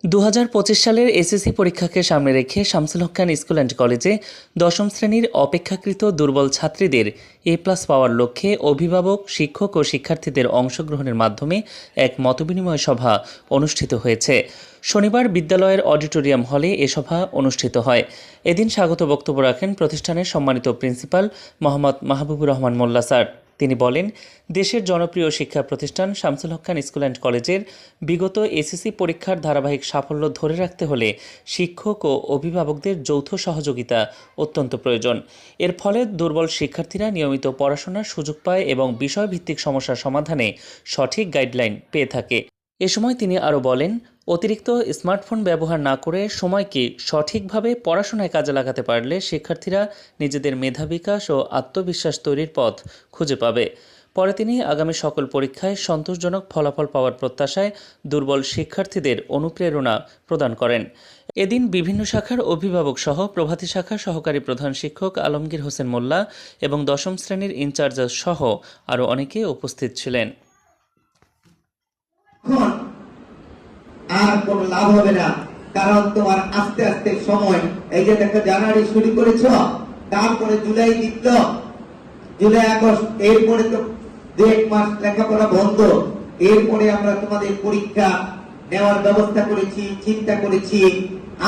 2025 সালের এসএসসি পরীক্ষাকে সামনে রেখে শামসুল হক খান স্কুল অ্যান্ড কলেজে দশম শ্রেণীর অপেক্ষাকৃত দুর্বল ছাত্রীদের এ+ পাওয়ার লক্ষ্যে অভিভাবক, শিক্ষক ও শিক্ষার্থীদের অংশগ্রহণের মাধ্যমে এক মতবিনিময় সভা অনুষ্ঠিত হয়েছে। শনিবার বিদ্যালয়ের অডিটোরিয়াম হলে এ সভা অনুষ্ঠিত হয়। এদিন স্বাগত বক্তব্য রাখেন প্রতিষ্ঠানের সম্মানিত প্রিন্সিপাল মোহাম্মদ মাহবুবুর রহমান মোল্লা স্যার। তিনি বলেন, দেশের জনপ্রিয় শিক্ষা প্রতিষ্ঠান শামসুল হক খান স্কুল অ্যান্ড কলেজের বিগত এসএসসি পরীক্ষার ধারাবাহিক সাফল্য ধরে রাখতে হলে শিক্ষক ও অভিভাবকদের যৌথ সহযোগিতা অত্যন্ত প্রয়োজন। এর ফলে দুর্বল শিক্ষার্থীরা নিয়মিত পড়াশোনার সুযোগ পায় এবং বিষয়ভিত্তিক সমস্যা সমাধানে সঠিক গাইডলাইন পেয়ে থাকে। এ সময় তিনি আরও বলেন, অতিরিক্ত স্মার্টফোন ব্যবহার না করে সময়কে সঠিকভাবে পড়াশোনায় কাজে লাগাতে পারলে শিক্ষার্থীরা নিজেদের মেধা বিকাশ ও আত্মবিশ্বাস তৈরির পথ খুঁজে পাবে। পরে তিনি আগামী সকল পরীক্ষায় সন্তোষজনক ফলাফল পাওয়ার প্রত্যাশায় দুর্বল শিক্ষার্থীদের অনুপ্রেরণা প্রদান করেন। এদিন বিভিন্ন শাখার অভিভাবক সহ প্রভাতী শাখার সহকারী প্রধান শিক্ষক আলমগীর হোসেন মোল্লা এবং দশম শ্রেণীর ইনচার্জ সহ আরও অনেকে উপস্থিত ছিলেন। আর কোন লাভ হবে না, কারণ তোমার আস্তে আস্তে সময়, এই যে দেখো জানুয়ারি শুরু করেছ, তারপরে জুলাই দিত, জুলাই আগস্ট, এরপরে তো 2 মাস লেখাপড়া বন্ধ। এরপরে আমরা তোমাদের পরীক্ষা নেওয়ার ব্যবস্থা করেছি, চিন্তা করেছি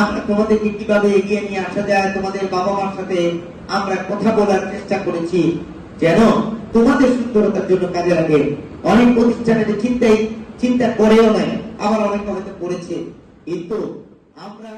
আমরা তোমাদেরকে কিভাবে এগিয়ে নিয়ে আসা যায়। তোমাদের বাবা মার সাথে আমরা কথা বলার চেষ্টা করেছি যেন তোমাদের সুন্দরতার জন্য কাজে লাগে। অনেক প্রতিষ্ঠানে চিন্তা করেও নাই, আবার অনেকে হয়তো করেছে, কিন্তু আমরা